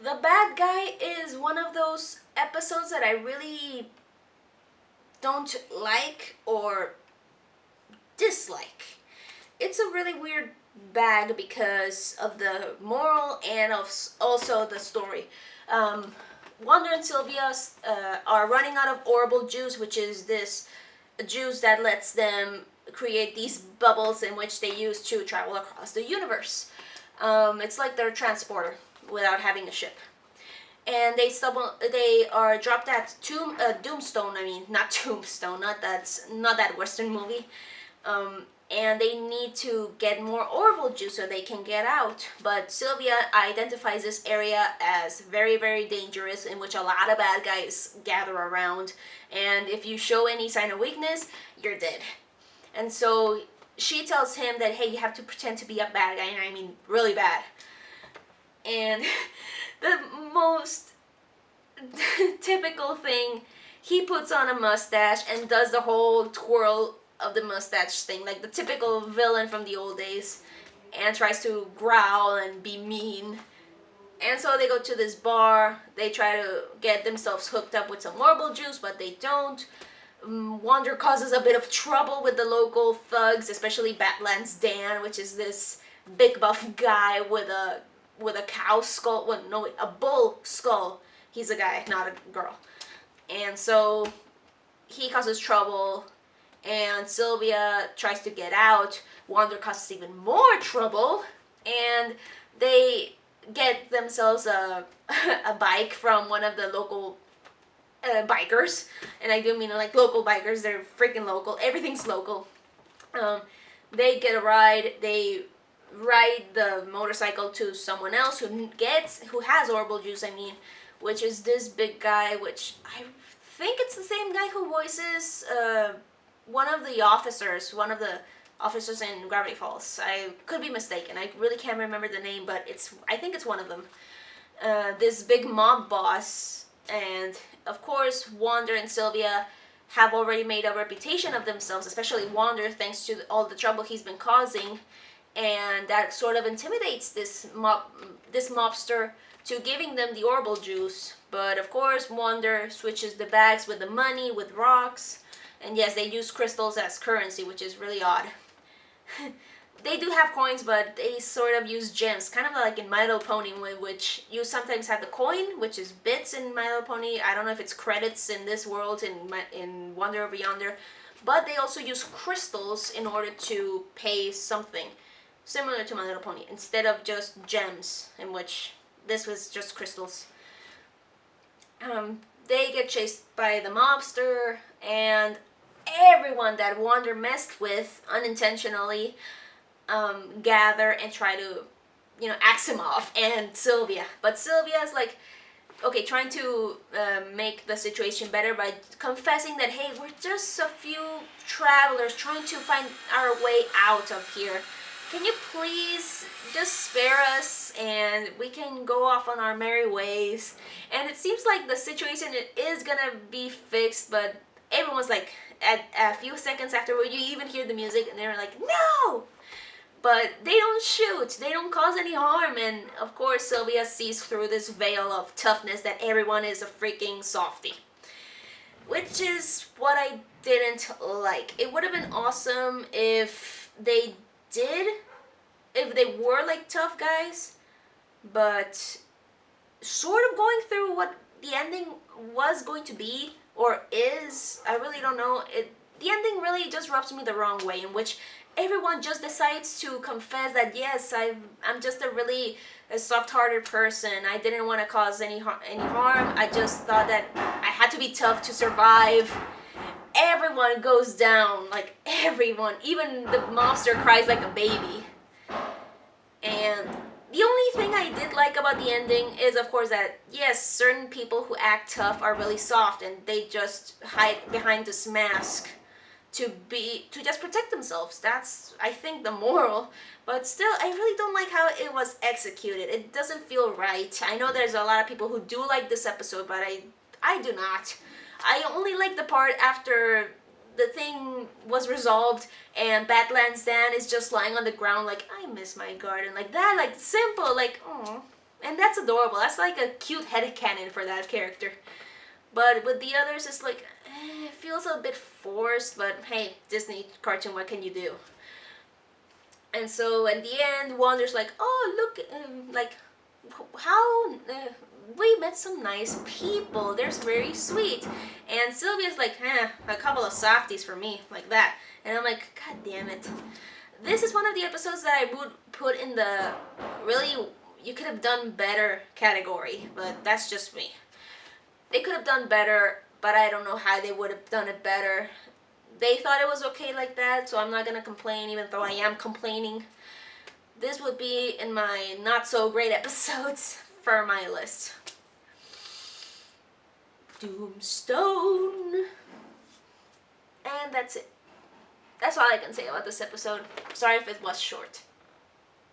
The bad guy is one of those episodes that I really don't like or dislike. It's a really weird bag because of the moral and of also the story. Um, Wanda and Sylvia are running out of orbital juice, which is this juice that lets them create these bubbles in which they use to travel across the universe. It's like their transporter without having a ship. And they are dropped at Doomstone. I mean, not Tombstone. Not that Western movie. And they need to get more orbital juice so they can get out. But Sylvia identifies this area as very, very dangerous, in which a lot of bad guys gather around. And if you show any sign of weakness, you're dead. And so she tells him that, hey, you have to pretend to be a bad guy, and I mean really bad. And the most typical thing, he puts on a mustache and does the whole twirl of the mustache thing, like the typical villain from the old days, and tries to growl and be mean. And so they go to this bar, they try to get themselves hooked up with some orbital juice, but they don't. Wander causes a bit of trouble with the local thugs, especially Badlands Dan, which is this big buff guy with a cow skull. Well, no, a bull skull. He's a guy, not a girl. And so he causes trouble, and Sylvia tries to get out. Wander causes even more trouble, and they get themselves a bike from one of the local bikers. And I do mean like local bikers. They're freaking local. Everything's local. They get a ride. They ride the motorcycle to someone else who has orbital juice. I mean, which is this big guy, which I think it's the same guy who voices one of the officers in Gravity Falls. I could be mistaken. I really can't remember the name, but I think it's one of them. This big mob boss, and of course Wander and Sylvia have already made a reputation of themselves, especially Wander, thanks to all the trouble he's been causing, and that sort of intimidates this mobster to giving them the orbital juice. But of course Wander switches the bags with the money with rocks, and yes, they use crystals as currency, which is really odd. They do have coins, but they sort of use gems, kind of like in My Little Pony, which you sometimes have the coin, which is bits in My Little Pony. I don't know if it's credits in this world, in Wonder Over Yonder, but they also use crystals in order to pay something, similar to My Little Pony, instead of just gems, in which this was just crystals. They get chased by the mobster, and everyone that Wander messed with unintentionally gather and try to, axe him off, and Sylvia. But Sylvia's like, okay, trying to make the situation better by confessing that, hey, we're just a few travelers trying to find our way out of here. Can you please just spare us and we can go off on our merry ways? And it seems like the situation is gonna be fixed, but everyone's like, at a few seconds afterward, you even hear the music and they're like, no! But they don't shoot, they don't cause any harm, and of course Sylvia sees through this veil of toughness that everyone is a freaking softie. Which is what I didn't like. It would have been awesome if they were like tough guys, but sort of going through what the ending was going to be, or is, I really don't know. The ending really just rubs me the wrong way, in which everyone just decides to confess that, yes, I'm just a really soft-hearted person. I didn't want to cause any harm. I just thought that I had to be tough to survive. Everyone goes down, like everyone. Even the mobster cries like a baby. And the only thing I did like about the ending is, of course, that yes, certain people who act tough are really soft and they just hide behind this mask to just protect themselves. That's, I think, the moral. But still, I really don't like how it was executed. It doesn't feel right. I know there's a lot of people who do like this episode, but I do not. I only like the part after the thing was resolved and Badlands Dan is just lying on the ground like, I miss my garden, like that, like simple, like, oh. And that's adorable. That's like a cute headcanon for that character. But with the others, it's like, it feels a bit forced, but hey, Disney cartoon, what can you do? And so in the end, Wander's like, oh, look, like, how we met some nice people. They're very sweet. And Sylvia's like, a couple of softies for me, like that. And I'm like, God damn it. This is one of the episodes that I would put in the really, you could have done better category, but that's just me. They could have done better, but I don't know how they would have done it better. They thought it was okay like that, so I'm not gonna complain, even though I am complaining. This would be in my not so great episodes for my list. Doomstone. And that's it. That's all I can say about this episode. Sorry if it was short.